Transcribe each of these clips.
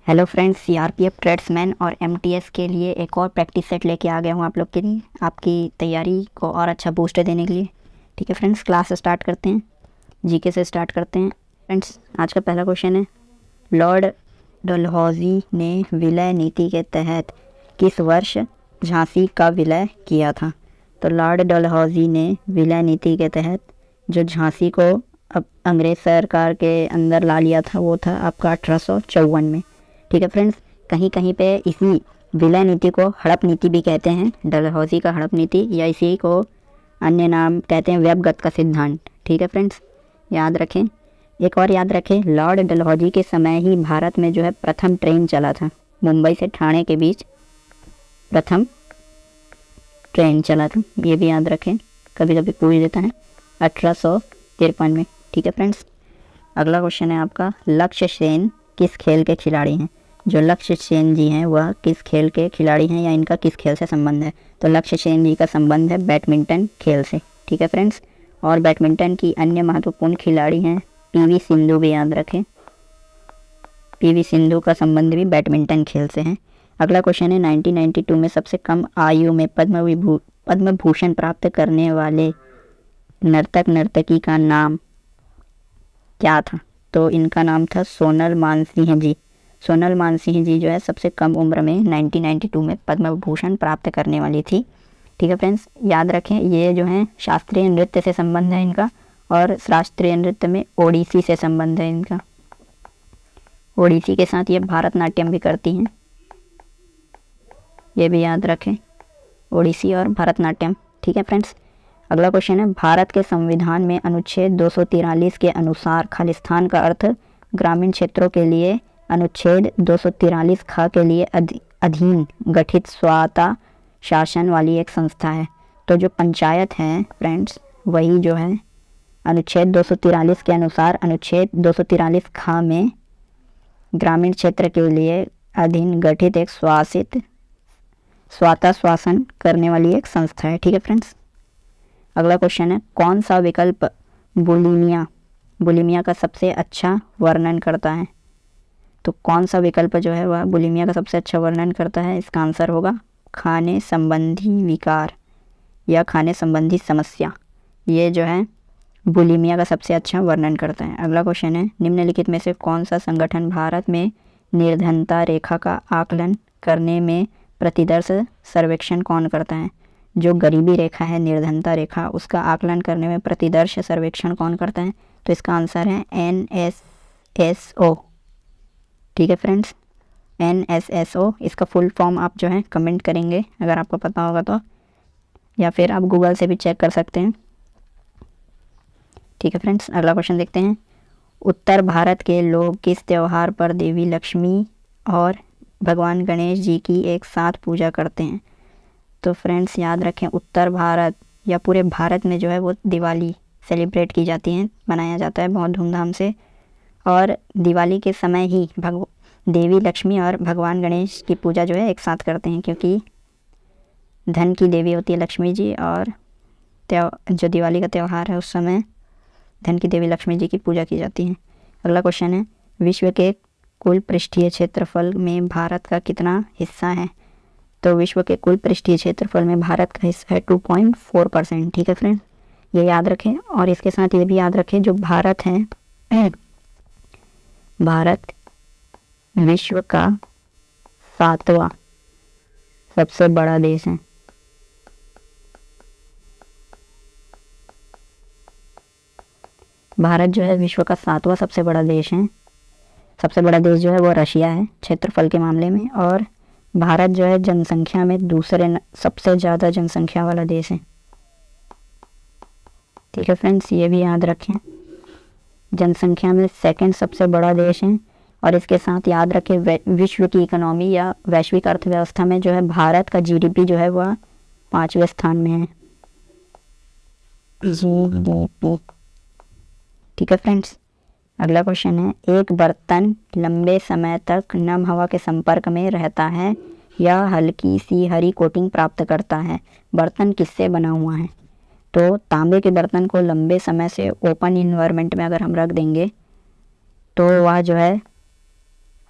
Hello friends, CRPF tradesman और MTS के लिए एक और प्रैक्टिस सेट लेके आ गया हूँ आप लोग के लिए, आपकी तैयारी को और अच्छा बूस्ट देने के लिए। ठीक है फ्रेंड्स, क्लास स्टार्ट करते हैं। जीके से स्टार्ट करते हैं। फ्रेंड्स, आज का पहला क्वेश्चन है, लॉर्ड डलहौजी ने विलय नीति के तहत किस वर्ष झांसी का विलय किया था? तो लॉर्ड डलहौजी ने विलय नीति के तहत जो झांसी को अब अंग्रेज़ सरकार के अंदर ला लिया था वो था आपका 1854 में। ठीक है फ्रेंड्स, कहीं कहीं पे इसी विलय नीति को हड़प नीति भी कहते हैं, डलहौजी का हड़प नीति, या इसी को अन्य नाम कहते हैं वेबगत का सिद्धांत। ठीक है फ्रेंड्स, याद रखें। एक और याद रखें, लॉर्ड डलहौजी के समय ही भारत में जो है प्रथम ट्रेन चला था। मुंबई से ठाणे के बीच प्रथम ट्रेन चला था, ये भी याद रखें, कभी कभी पूछ देता है, 1853 में। ठीक है फ्रेंड्स, अगला क्वेश्चन है आपका, लक्ष्य सेन किस खेल के खिलाड़ी हैं? जो लक्ष्य सेन जी हैं वह किस खेल के खिलाड़ी हैं या इनका किस खेल से संबंध है? तो लक्ष्य सेन जी का संबंध है बैडमिंटन खेल से। ठीक है फ्रेंड्स, और बैडमिंटन की अन्य महत्वपूर्ण खिलाड़ी हैं पीवी सिंधु, भी याद रखें, पीवी सिंधु का संबंध भी बैडमिंटन खेल से है। अगला क्वेश्चन है, 1992 में सबसे कम आयु में पद्म भूषण प्राप्त करने वाले नर्तक नर्तकी का नाम क्या था? तो इनका नाम था सोनल मानसिंह जी। सोनल मानसिंह जी जो है सबसे कम उम्र में 1992 में पद्म भूषण प्राप्त करने वाली थी। ठीक है फ्रेंड्स, याद रखें, ये जो है शास्त्रीय नृत्य से संबंध है इनका, और शास्त्रीय नृत्य में ओडिसी से संबंध है इनका। ओडिसी के साथ ये भारतनाट्यम भी करती हैं, ये भी याद रखें, ओडिसी और भरतनाट्यम। ठीक है फ्रेंड्स, अगला क्वेश्चन है, भारत के संविधान में अनुच्छेद 243 के अनुसार खालिस्तान का अर्थ ग्रामीण क्षेत्रों के लिए अनुच्छेद 243 ख के लिए अधीन गठित स्वायत्ता शासन वाली एक संस्था है। तो जो पंचायत है फ्रेंड्स, वही जो है अनुच्छेद 243 के अनुसार अनुच्छेद 243 ख में ग्रामीण क्षेत्र के लिए अधीन गठित एक स्वायत्ता शासन करने वाली एक संस्था है। ठीक है फ्रेंड्स, अगला क्वेश्चन है, कौन सा विकल्प बुलिमिया का सबसे अच्छा वर्णन करता है? तो कौन सा विकल्प जो है वह बुलिमिया का सबसे अच्छा वर्णन करता है? इसका आंसर होगा खाने संबंधी विकार या खाने संबंधी समस्या, ये जो है बुलिमिया का सबसे अच्छा वर्णन करता है। अगला क्वेश्चन है, निम्नलिखित में से कौन सा संगठन भारत में निर्धनता रेखा का आकलन करने में प्रतिदर्श सर्वेक्षण कौन करता है? जो गरीबी रेखा है, निर्धनता रेखा, उसका आकलन करने में प्रतिदर्श सर्वेक्षण कौन करता है? तो इसका आंसर है NSSO। ठीक है फ्रेंड्स, NSSO, इसका फुल फॉर्म आप जो है कमेंट करेंगे अगर आपको पता होगा तो, या फिर आप गूगल से भी चेक कर सकते हैं। ठीक है फ्रेंड्स, अगला क्वेश्चन देखते हैं, उत्तर भारत के लोग किस त्यौहार पर देवी लक्ष्मी और भगवान गणेश जी की एक साथ पूजा करते हैं? तो फ्रेंड्स, याद रखें, उत्तर भारत या पूरे भारत में जो है वो दिवाली सेलिब्रेट की जाती है, मनाया जाता है बहुत धूमधाम से, और दिवाली के समय ही देवी लक्ष्मी और भगवान गणेश की पूजा जो है एक साथ करते हैं, क्योंकि धन की देवी होती है लक्ष्मी जी, और जो दिवाली का त्यौहार है उस समय धन की देवी लक्ष्मी जी की पूजा की जाती है। अगला क्वेश्चन है, विश्व के कुल पृष्ठीय क्षेत्रफल में भारत का कितना हिस्सा है? तो विश्व के कुल पृष्ठीय क्षेत्रफल में भारत का हिस्सा है 2.4%। ठीक है फ्रेंड, ये याद रखें, और इसके साथ ये भी याद रखें, जो भारत है, भारत विश्व का 7वां सबसे बड़ा देश है। भारत जो है विश्व का 7वां सबसे बड़ा देश है। सबसे बड़ा देश जो है वो रशिया है क्षेत्रफल के मामले में, और भारत जो है जनसंख्या में दूसरे सबसे ज़्यादा जनसंख्या वाला देश है। ठीक है फ्रेंड्स, ये भी याद रखें, जनसंख्या में सेकंड सबसे बड़ा देश है। और इसके साथ याद रखें, विश्व की इकोनॉमी या वैश्विक अर्थव्यवस्था में जो है भारत का GDP जो है वह 5वें स्थान में है। ठीक है फ्रेंड्स, अगला क्वेश्चन है, एक बर्तन लंबे समय तक नम हवा के संपर्क में रहता है या हल्की सी हरी कोटिंग प्राप्त करता है? बर्तन किससे बना हुआ है? तो तांबे के बर्तन को लंबे समय से ओपन इन्वायरमेंट में अगर हम रख देंगे तो वह जो है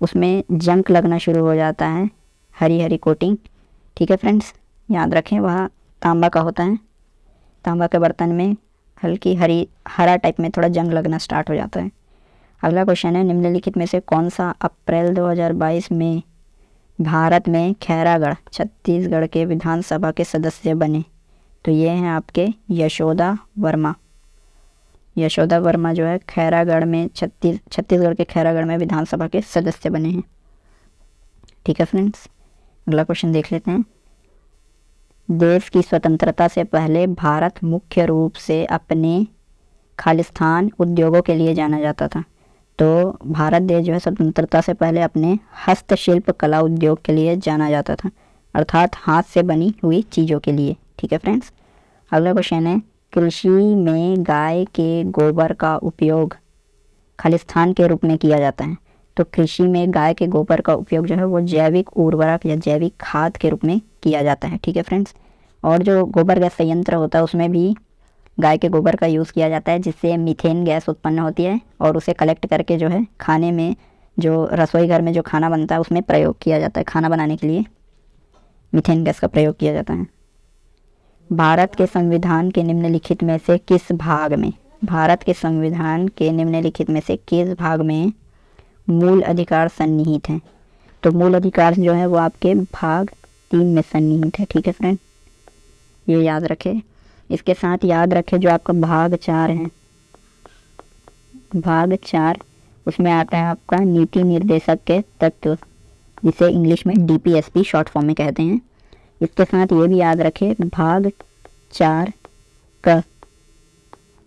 उसमें जंक लगना शुरू हो जाता है, हरी हरी कोटिंग। ठीक है फ्रेंड्स, याद रखें वह तांबा का होता है। तांबा के बर्तन में हल्की हरा टाइप में थोड़ा जंग लगना स्टार्ट हो जाता है। अगला क्वेश्चन है, निम्नलिखित में से कौन सा अप्रैल 2022 में भारत में खैरागढ़ छत्तीसगढ़ के विधानसभा के सदस्य बने? तो ये हैं आपके यशोदा वर्मा। यशोदा वर्मा जो है खैरागढ़ में छत्तीसगढ़ के खैरागढ़ में विधानसभा के सदस्य बने हैं। ठीक है फ्रेंड्स, अगला क्वेश्चन देख लेते हैं। देश की स्वतंत्रता से पहले भारत मुख्य रूप से अपने खालिस्तान उद्योगों के लिए जाना जाता था। तो भारत देश जो है स्वतंत्रता से पहले अपने हस्तशिल्प कला उद्योग के लिए जाना जाता था, अर्थात हाथ से बनी हुई चीज़ों के लिए। ठीक है फ्रेंड्स, अगला क्वेश्चन है, कृषि में गाय के गोबर का उपयोग खालिस्तान के रूप में किया जाता है। तो कृषि में गाय के गोबर का उपयोग जो है वो जैविक उर्वरक या जैविक खाद के रूप में किया जाता है। ठीक है फ्रेंड्स, और जो गोबर गैस संयंत्र होता है उसमें भी गाय के गोबर का यूज़ किया जाता है, जिससे मीथेन गैस उत्पन्न होती है और उसे कलेक्ट करके जो है खाने में, जो रसोई घर में जो खाना बनता है उसमें प्रयोग किया जाता है। खाना बनाने के लिए मीथेन गैस का प्रयोग किया जाता है। भारत के संविधान के निम्नलिखित में से किस भाग में, भारत के संविधान के निम्नलिखित में से किस भाग में मूल अधिकार सन्निहित हैं? तो मूल अधिकार जो है वो आपके भाग 3 में सन्निहित है। ठीक है फ्रेंड, ये याद रखें। इसके साथ याद रखें जो आपका भाग 4 है, भाग 4 उसमें आता है आपका नीति निर्देशक के तत्व, जिसे इंग्लिश में DPSP शॉर्ट फॉर्म में कहते हैं। इसके साथ ये भी याद रखें भाग 4 का,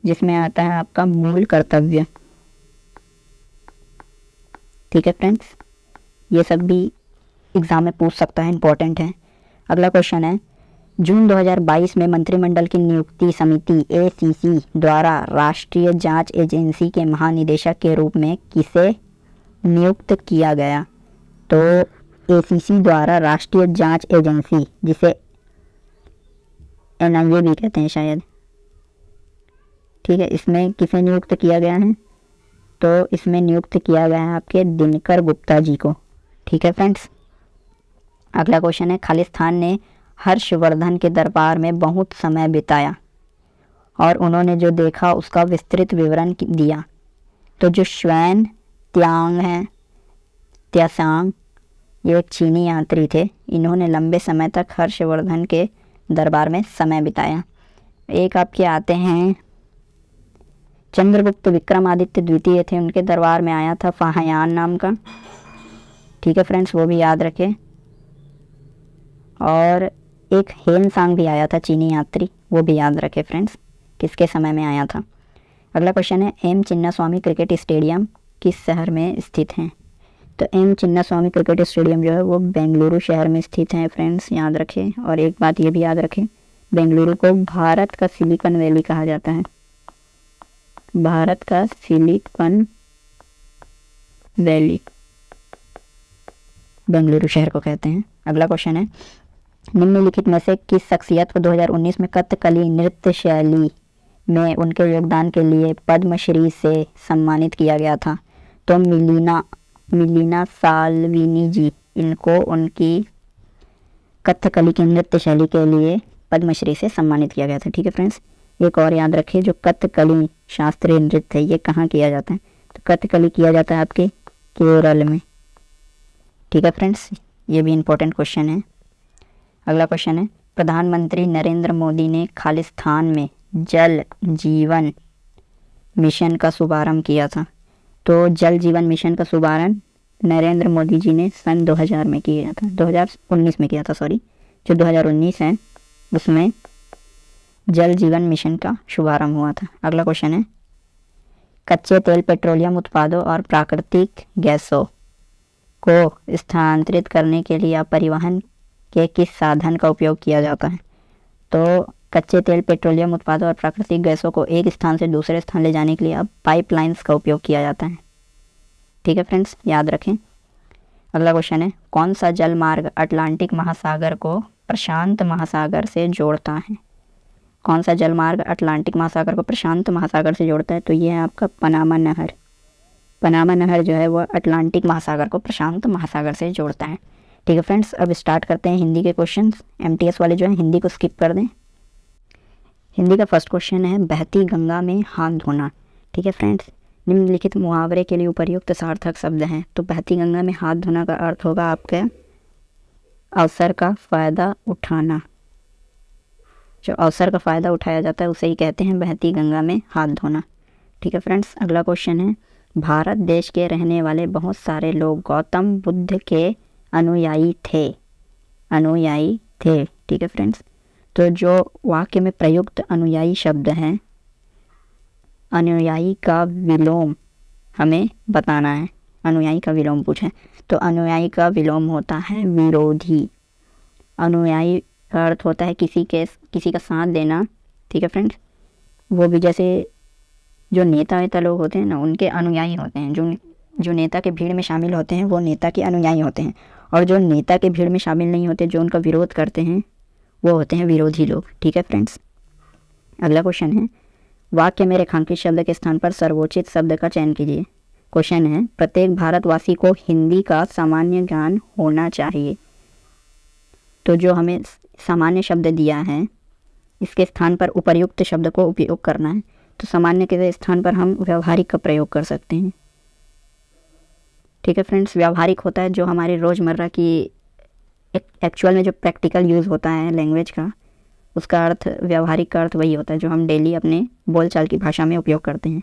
जिसमें आता है आपका मूल कर्तव्य। ठीक है फ्रेंड्स, ये सब भी एग्ज़ाम में पूछ सकता है, इंपॉर्टेंट है। अगला क्वेश्चन है, जून 2022 में मंत्रिमंडल की नियुक्ति समिति ACC द्वारा राष्ट्रीय जांच एजेंसी के महानिदेशक के रूप में किसे नियुक्त किया गया? तो ACC द्वारा राष्ट्रीय जांच एजेंसी, जिसे NIA भी कहते हैं शायद, ठीक है, इसमें किसे नियुक्त किया गया है? तो इसमें नियुक्त किया गया है आपके दिनकर गुप्ता जी को। ठीक है फ्रेंड्स, अगला क्वेश्चन है, खालिस्तान ने हर्षवर्धन के दरबार में बहुत समय बिताया और उन्होंने जो देखा उसका विस्तृत विवरण दिया। तो जो श्वेन त्यांग हैं, त्यासांग, ये एक चीनी यात्री थे। इन्होंने लंबे समय तक हर्षवर्धन के दरबार में समय बिताया। एक आपके आते हैं चंद्रगुप्त विक्रमादित्य द्वितीय थे, उनके दरबार में आया था फाहयान नाम का। ठीक है फ्रेंड्स, वो भी याद रखें। और एक हेनसांग भी आया था चीनी यात्री, वो भी याद रखें फ्रेंड्स, किसके समय में आया था। अगला क्वेश्चन है, एम चिन्नास्वामी क्रिकेट स्टेडियम किस शहर में स्थित हैं? तो एम चिन्नास्वामी क्रिकेट स्टेडियम जो है वो बेंगलुरु शहर में स्थित है फ्रेंड्स, याद रखें। और एक बात ये भी याद रखें, बेंगलुरु को भारत का सिलिकॉन वैली कहा जाता है, भारत का सिलिकॉन वैली बेंगलुरु शहर को कहते हैं। अगला क्वेश्चन है, निम्नलिखित में से किस शख्सियत को 2019 में कथकली नृत्य शैली में उनके योगदान के लिए पद्मश्री से सम्मानित किया गया था? तो मिलीना साल्विनी जी, इनको उनकी कथकली की नृत्य शैली के लिए पद्मश्री से सम्मानित किया गया था। ठीक है फ्रेंड्स, एक और याद रखिए, जो कथकली शास्त्रीय नृत्य है ये कहाँ किया जाता है? तो कथकली किया जाता है आपके केरल में। ठीक है फ्रेंड्स, ये भी इम्पोर्टेंट क्वेश्चन है। अगला क्वेश्चन है, प्रधानमंत्री नरेंद्र मोदी ने खालिस्तान में जल जीवन मिशन का शुभारंभ किया था। तो जल जीवन मिशन का शुभारंभ नरेंद्र मोदी जी ने सन 2000 में किया था, 2019 में किया था, सॉरी, जो 2019 है उसमें जल जीवन मिशन का शुभारंभ हुआ था। अगला क्वेश्चन है, कच्चे तेल, पेट्रोलियम उत्पादों और प्राकृतिक गैसों को स्थानांतरित करने के लिए परिवहन के किस साधन का उपयोग किया जाता है? तो कच्चे तेल, पेट्रोलियम उत्पादों और प्राकृतिक गैसों को एक स्थान से दूसरे स्थान ले जाने के लिए अब पाइपलाइंस का उपयोग किया जाता है। ठीक है फ्रेंड्स, याद रखें। अगला क्वेश्चन है, कौन सा जल मार्ग अटलांटिक महासागर को प्रशांत महासागर से जोड़ता है? कौन सा जल मार्ग अटलांटिक महासागर को प्रशांत महासागर से जोड़ता है? तो ये है आपका पनामा नहर। पनामा नहर जो है वह अटलांटिक महासागर को प्रशांत महासागर से जोड़ता है। ठीक है फ्रेंड्स, अब स्टार्ट करते हैं हिंदी के क्वेश्चंस। एमटीएस वाले जो हैं हिंदी को स्किप कर दें। हिंदी का फर्स्ट क्वेश्चन है बहती गंगा में हाथ धोना। ठीक है फ्रेंड्स, निम्नलिखित मुहावरे के लिए उपर्युक्त सार्थक शब्द हैं। तो बहती गंगा में हाथ धोना का अर्थ होगा आपके अवसर का फ़ायदा उठाना। जो अवसर का फ़ायदा उठाया जाता है उसे ही कहते हैं बहती गंगा में हाथ धोना। ठीक है फ्रेंड्स, अगला क्वेश्चन है भारत देश के रहने वाले बहुत सारे लोग गौतम बुद्ध के अनुयायी थे। अनुयायी थे। ठीक है फ्रेंड्स, तो जो वाक्य में प्रयुक्त अनुयायी शब्द हैं, अनुयायी का विलोम हमें बताना है। अनुयायी का विलोम पूछें तो अनुयायी का विलोम होता है विरोधी। अनुयायी का अर्थ होता है किसी का साथ देना। ठीक है फ्रेंड्स, वो भी जैसे जो नेता वेता लोग होते हैं ना, उनके अनुयायी होते हैं। जो नेता के भीड़ में शामिल होते हैं वो नेता के अनुयायी होते हैं, और जो नेता के भीड़ में शामिल नहीं होते, जो उनका विरोध करते हैं, वो होते हैं विरोधी लोग। ठीक है फ्रेंड्स, अगला क्वेश्चन है वाक्य में रेखांकित शब्द के स्थान पर सर्वोचित शब्द का चयन कीजिए। क्वेश्चन है प्रत्येक भारतवासी को हिंदी का सामान्य ज्ञान होना चाहिए। तो जो हमें सामान्य शब्द दिया है, इसके स्थान पर उपर्युक्त शब्द को उपयोग करना है। तो सामान्य के स्थान पर हम व्यावहारिक का प्रयोग कर सकते हैं। ठीक है फ्रेंड्स, व्यावहारिक होता है जो हमारी रोज़मर्रा की एक्चुअल में जो प्रैक्टिकल यूज़ होता है लैंग्वेज का, उसका अर्थ, व्यावहारिक का अर्थ वही होता है जो हम डेली अपने बोलचाल की भाषा में उपयोग करते हैं।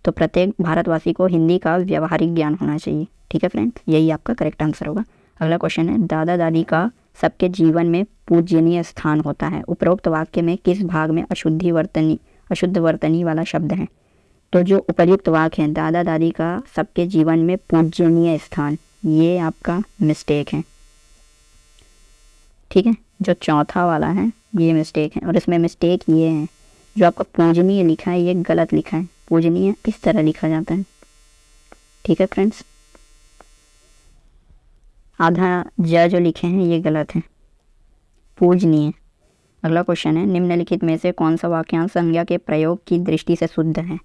तो प्रत्येक भारतवासी को हिंदी का व्यावहारिक ज्ञान होना चाहिए। ठीक है फ्रेंड्स, यही आपका करेक्ट आंसर होगा। अगला क्वेश्चन है दादा दादी का सबके जीवन में पूजनीय स्थान होता है। उपरोक्त वाक्य में किस भाग में अशुद्ध वर्तनी वाला शब्द है। तो जो उपर्युक्त वाक्य है दादा दादी का सबके जीवन में पूजनीय स्थान, ये आपका मिस्टेक है। ठीक है, जो चौथा वाला है ये मिस्टेक है, और इसमें मिस्टेक ये है जो आपका पूजनीय लिखा है ये गलत लिखा है। पूजनीय इस तरह लिखा जाता है। ठीक है फ्रेंड्स, आधा ज जो लिखे हैं ये गलत है, पूजनीय। अगला क्वेश्चन है निम्नलिखित में से कौन सा वाक्यांश संज्ञा के प्रयोग की दृष्टि से शुद्ध है।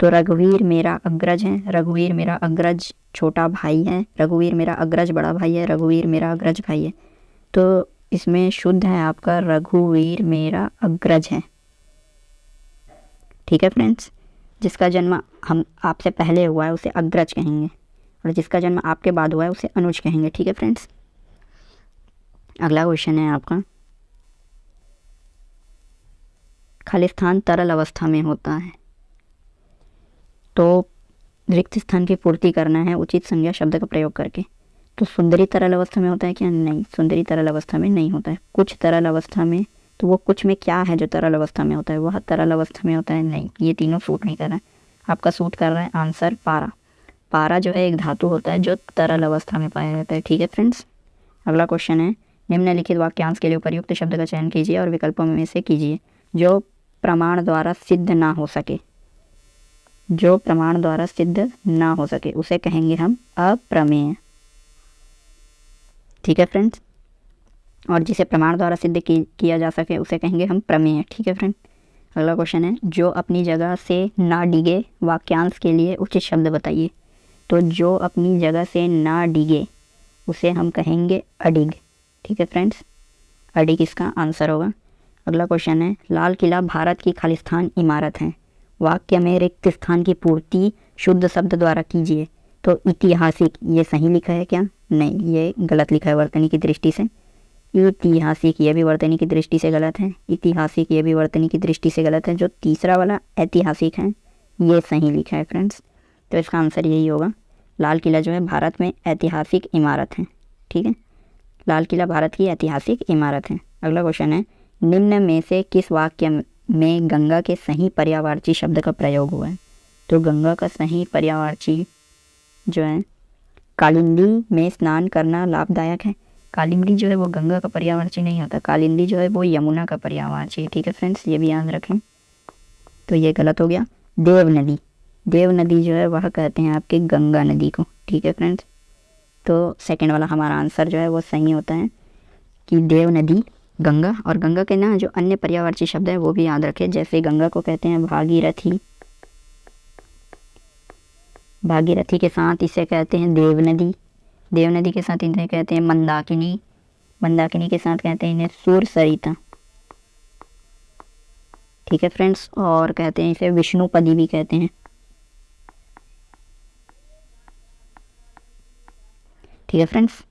तो रघुवीर मेरा अग्रज है, रघुवीर मेरा अग्रज छोटा भाई है, रघुवीर मेरा अग्रज बड़ा भाई है, रघुवीर मेरा अग्रज भाई है। तो इसमें शुद्ध है आपका रघुवीर मेरा अग्रज है। ठीक है फ्रेंड्स, जिसका जन्म हम आपसे पहले हुआ है उसे अग्रज कहेंगे, और जिसका जन्म आपके बाद हुआ है उसे अनुज कहेंगे। ठीक है फ्रेंड्स, अगला क्वेश्चन है आपका खाली स्थान तरल अवस्था में होता है। तो रिक्त स्थान की पूर्ति करना है उचित संज्ञा शब्द का प्रयोग करके। तो सुंदरी तरल अवस्था में होता है क्या? नहीं, सुंदरी तरल अवस्था में नहीं होता है। कुछ तरल अवस्था में, तो वो कुछ में क्या है जो तरल अवस्था में होता है? वह तरल अवस्था में होता है नहीं। ये तीनों सूट नहीं कर रहा है। आपका सूट कर रहा है आंसर पारा। पारा जो है एक धातु होता है जो तरल अवस्था में पाया जाता है। ठीक है फ्रेंड्स, अगला क्वेश्चन है निम्नलिखित वाक्यांश के लिए उपयुक्त शब्द का चयन कीजिए और विकल्पों में से कीजिए जो प्रमाण द्वारा सिद्ध ना हो सके। जो प्रमाण द्वारा सिद्ध ना हो सके उसे कहेंगे हम अप्रमेय। ठीक है फ्रेंड्स, और जिसे प्रमाण द्वारा सिद्ध किया जा सके उसे कहेंगे हम प्रमेय। ठीक है फ्रेंड, अगला क्वेश्चन है जो अपनी जगह से ना डिगे वाक्यांश के लिए उचित शब्द बताइए। तो जो अपनी जगह से ना डिगे उसे हम कहेंगे अडिग। ठीक है फ्रेंड्स, अडिग इसका आंसर होगा। अगला क्वेश्चन है लाल किला भारत की खालिस्तान इमारत है। वाक्य में रिक्त स्थान की पूर्ति शुद्ध शब्द द्वारा कीजिए। तो ऐतिहासिक ये सही लिखा है क्या? नहीं, ये गलत लिखा है वर्तनी की दृष्टि से। ऐतिहासिक ये भी वर्तनी की दृष्टि से गलत है। ऐतिहासिक ये भी वर्तनी की दृष्टि से गलत है। जो तीसरा वाला ऐतिहासिक है ये सही लिखा है फ्रेंड्स। तो इसका आंसर यही होगा। लाल किला जो है भारत में ऐतिहासिक इमारत है। ठीक है, लाल किला भारत की ऐतिहासिक इमारत है। अगला क्वेश्चन है निम्न में से किस वाक्य में गंगा के सही पर्यायवाची शब्द का प्रयोग हुआ है। तो गंगा का सही पर्यायवाची जो है कालिंदी में स्नान करना लाभदायक है। कालिंदी जो है वो गंगा का पर्यायवाची नहीं होता। कालिंदी जो है वो यमुना का पर्यायवाची है। ठीक है फ्रेंड्स, ये भी याद रखें। तो ये गलत हो गया। देव नदी, देव नदी जो है वह कहते हैं आपके गंगा नदी को। ठीक है फ्रेंड्स, तो सेकंड वाला हमारा आंसर जो है वो सही होता है कि देव नदी गंगा। और गंगा के ना जो अन्य पर्यायवाची शब्द है वो भी याद रखें। जैसे गंगा को कहते हैं भागीरथी, भागीरथी के साथ इसे कहते हैं देवनदी, देवनदी के साथ इन्हें कहते हैं मंदाकिनी, मंदाकिनी के साथ कहते हैं इन्हें सुरसरिता। ठीक है फ्रेंड्स, और कहते हैं इसे विष्णुपदी भी कहते हैं। ठीक है फ्रेंड्स,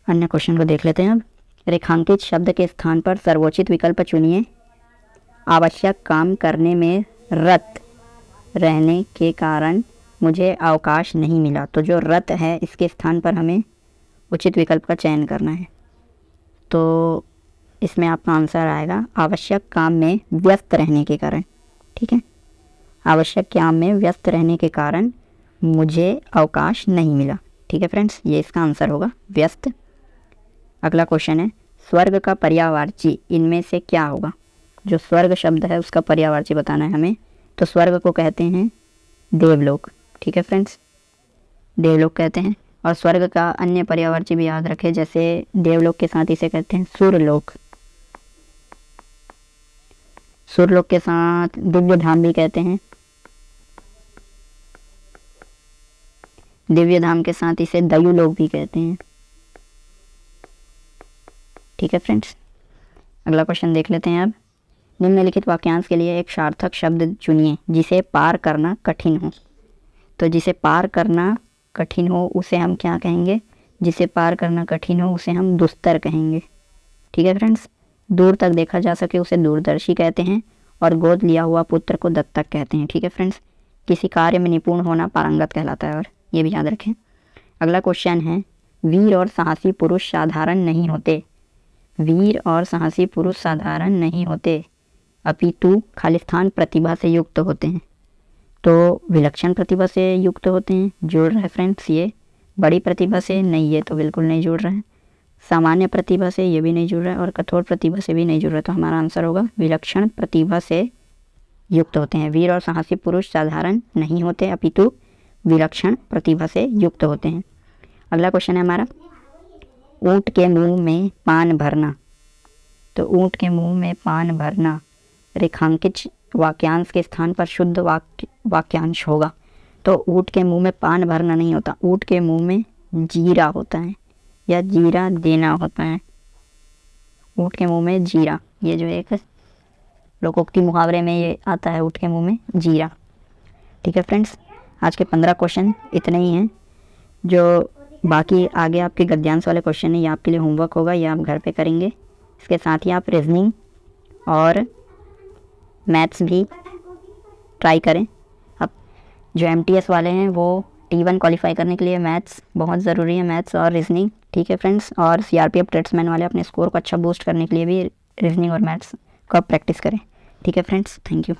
अन्य क्वेश्चन को देख लेते हैं अब। रेखांकित शब्द के स्थान पर सर्वोचित विकल्प चुनिए। आवश्यक काम करने में रत रहने के कारण मुझे अवकाश नहीं मिला। तो जो रत है इसके स्थान पर हमें उचित विकल्प का चयन करना है। तो इसमें आपका आंसर आएगा आवश्यक काम में व्यस्त रहने के कारण। ठीक है, आवश्यक काम में व्यस्त रहने के कारण मुझे अवकाश नहीं मिला। ठीक है फ्रेंड्स, ये इसका आंसर होगा व्यस्त। अगला क्वेश्चन है स्वर्ग का पर्यायवाची इनमें से क्या होगा। जो स्वर्ग शब्द है उसका पर्यायवाची बताना है हमें। तो स्वर्ग को कहते हैं देवलोक। ठीक है फ्रेंड्स, देवलोक कहते हैं। और स्वर्ग का अन्य पर्यायवाची भी याद रखें, जैसे देवलोक के साथ इसे कहते हैं सुरलोक, सुरलोक के साथ दिव्य धाम भी कहते हैं, दिव्य धाम के साथ इसे दयुलोक भी कहते हैं। ठीक है फ्रेंड्स, अगला क्वेश्चन देख लेते हैं अब। निम्नलिखित वाक्यांश के लिए एक सार्थक शब्द चुनिए जिसे पार करना कठिन हो। तो जिसे पार करना कठिन हो उसे हम क्या कहेंगे, जिसे पार करना कठिन हो उसे हम दुस्तर कहेंगे। ठीक है फ्रेंड्स, दूर तक देखा जा सके उसे दूरदर्शी कहते हैं, और गोद लिया हुआ पुत्र को दत्तक कहते हैं। ठीक है फ्रेंड्स, किसी कार्य में निपुण होना पारंगत कहलाता है, और ये भी याद रखें। अगला क्वेश्चन है वीर और साहसी पुरुष साधारण नहीं होते। वीर और साहसी पुरुष साधारण नहीं होते, अपितु खालिस्तान प्रतिभा से युक्त होते हैं। तो विलक्षण प्रतिभा से युक्त होते हैं, जुड़ रहे फ्रेंड्स ये। बड़ी प्रतिभा से नहीं, ये तो बिल्कुल नहीं जुड़ रहा है। सामान्य प्रतिभा से ये भी नहीं जुड़ रहा है, और कठोर प्रतिभा से भी नहीं जुड़ रहा। तो हमारा आंसर होगा विलक्षण प्रतिभा से युक्त होते हैं। वीर और साहसी पुरुष साधारण नहीं होते, अपितु विलक्षण प्रतिभा से युक्त होते हैं। अगला क्वेश्चन है हमारा ऊँट के मुंह में पान भरना। तो ऊँट के मुंह में पान भरना रेखांकित वाक्यांश के स्थान पर शुद्ध वाक्यांश होगा। तो ऊँट के मुंह में पान भरना नहीं होता, ऊँट के मुंह में जीरा होता है, या जीरा देना होता है। ऊँट के मुंह में जीरा, ये जो एक लोकोक्ति मुहावरे में ये आता है, ऊँट के मुंह में जीरा। ठीक है फ्रेंड्स, आज के 15 क्वेश्चन इतने ही हैं। जो बाकी आगे आपके गद्यांश वाले क्वेश्चन है, ये आपके लिए होमवर्क होगा, ये आप घर पे करेंगे। इसके साथ ही आप रीजनिंग और मैथ्स भी ट्राई करें। अब जो MTS वाले हैं वो T1 क्वालिफाई करने के लिए मैथ्स बहुत ज़रूरी है, मैथ्स और रीजनिंग। ठीक है फ्रेंड्स, और CRPF ट्रेड्समैन वाले अपने स्कोर को अच्छा बूस्ट करने के लिए भी रीजनिंग और मैथ्स को प्रैक्टिस करें। ठीक है फ्रेंड्स, थैंक यू।